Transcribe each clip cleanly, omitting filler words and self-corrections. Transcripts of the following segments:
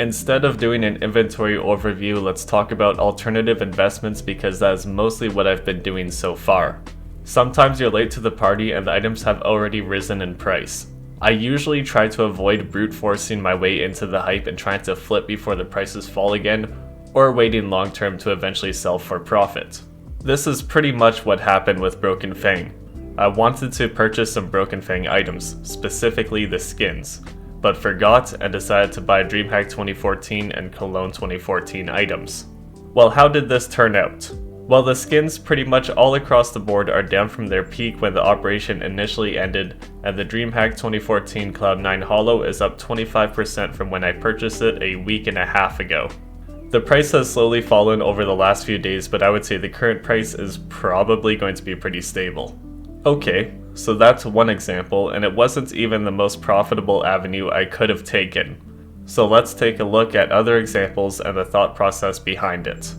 Instead of doing an inventory overview, let's talk about alternative investments because that is mostly what I've been doing so far. Sometimes you're late to the party and the items have already risen in price. I usually try to avoid brute forcing my way into the hype and trying to flip before the prices fall again, or waiting long term to eventually sell for profit. This is pretty much what happened with Broken Fang. I wanted to purchase some Broken Fang items, specifically the skins, but forgot and decided to buy DreamHack 2014 and Cologne 2014 items. Well, how did this turn out? Well, the skins pretty much all across the board are down from their peak when the operation initially ended, and the DreamHack 2014 Cloud9 Holo is up 25% from when I purchased it a week and a half ago. The price has slowly fallen over the last few days, but I would say the current price is probably going to be pretty stable. Okay, so that's one example, and it wasn't even the most profitable avenue I could have taken. So let's take a look at other examples and the thought process behind it.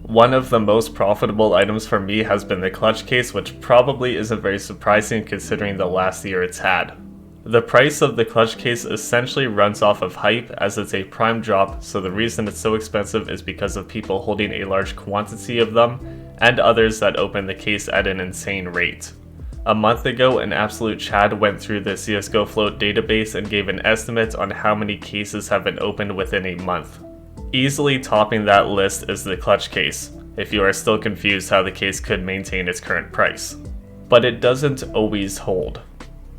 One of the most profitable items for me has been the clutch case, which probably isn't very surprising considering the last year it's had. The price of the clutch case essentially runs off of hype as it's a prime drop, so the reason it's so expensive is because of people holding a large quantity of them and others that open the case at an insane rate. A month ago, an absolute Chad went through the CSGO Float database and gave an estimate on how many cases have been opened within a month. Easily topping that list is the clutch case, if you are still confused how the case could maintain its current price. But it doesn't always hold.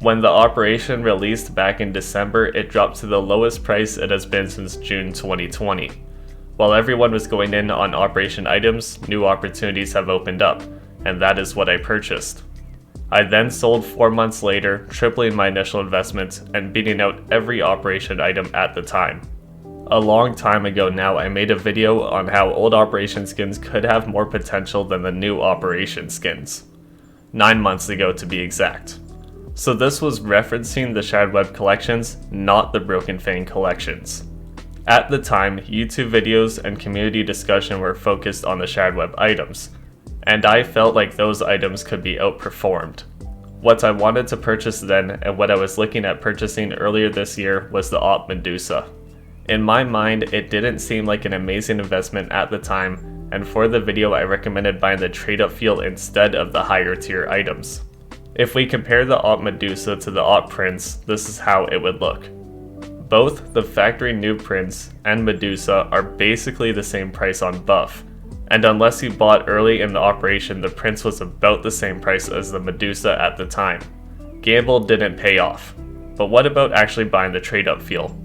When the operation released back in December, it dropped to the lowest price it has been since June 2020. While everyone was going in on operation items, new opportunities have opened up, and that is what I purchased. I then sold 4 months later, tripling my initial investment and beating out every operation item at the time. A long time ago now, I made a video on how old operation skins could have more potential than the new operation skins. 9 months ago to be exact. So this was referencing the Shadowweb collections, not the Broken Fang collections. At the time, YouTube videos and community discussion were focused on the Shadowweb items, and I felt like those items could be outperformed. What I wanted to purchase then, and what I was looking at purchasing earlier this year, was the Op Medusa. In my mind, it didn't seem like an amazing investment at the time, and for the video I recommended buying the trade-up feel instead of the higher tier items. If we compare the Op Medusa to the Op Prince, this is how it would look. Both the factory new Prince and Medusa are basically the same price on buff, and unless you bought early in the operation, the Prince was about the same price as the Medusa at the time. Gamble didn't pay off. But what about actually buying the trade-up feel?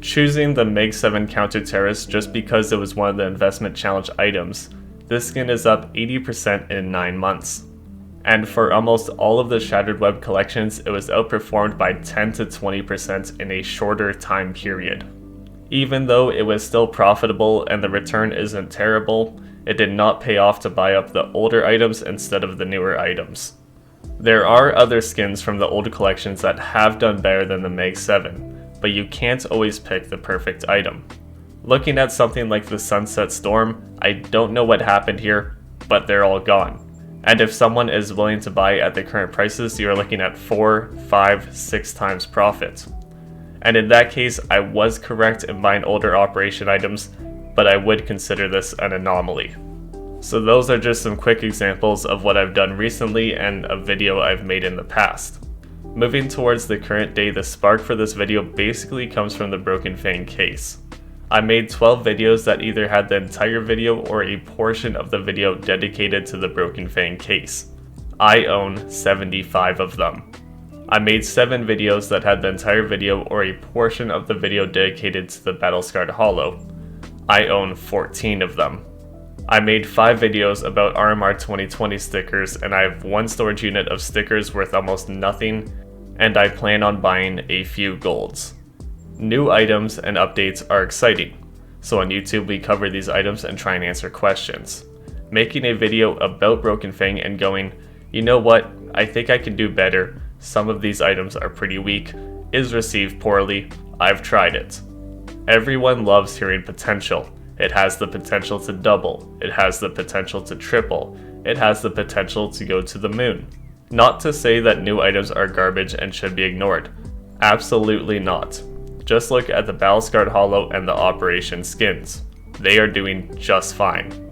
Choosing the Meg 7 Counter Terrorist just because it was one of the investment challenge items, this skin is up 80% in 9 months. And for almost all of the Shattered Web collections, it was outperformed by 10 to 20% in a shorter time period. Even though it was still profitable and the return isn't terrible, it did not pay off to buy up the older items instead of the newer items. There are other skins from the old collections that have done better than the Meg 7, but you can't always pick the perfect item. Looking at something like the Sunset Storm, I don't know what happened here, but they're all gone. And if someone is willing to buy at the current prices, you're looking at 4, 5, 6 times profit. And in that case, I was correct in buying older operation items, but I would consider this an anomaly. So those are just some quick examples of what I've done recently and a video I've made in the past. Moving towards the current day, the spark for this video basically comes from the Broken Fang case. I made 12 videos that either had the entire video or a portion of the video dedicated to the Broken Fang case. I own 75 of them. I made 7 videos that had the entire video or a portion of the video dedicated to the Battle-Scarred Holo. I own 14 of them. I made 5 videos about RMR 2020 stickers, and I have 1 storage unit of stickers worth almost nothing, and I plan on buying a few golds. New items and updates are exciting, so on YouTube we cover these items and try and answer questions. Making a video about Broken Fang and going, you know what, I think I can do better, some of these items are pretty weak, is received poorly, I've tried it. Everyone loves hearing potential. It has the potential to double, it has the potential to triple, it has the potential to go to the moon. Not to say that new items are garbage and should be ignored. Absolutely not. Just look at the Battlescarred Holo and the Operation skins. They are doing just fine.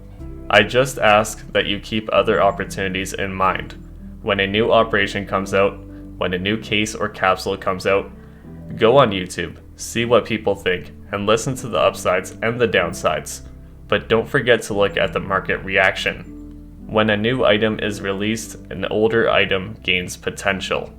I just ask that you keep other opportunities in mind. When a new operation comes out, when a new case or capsule comes out, go on YouTube, see what people think, and listen to the upsides and the downsides. But don't forget to look at the market reaction. When a new item is released, an older item gains potential.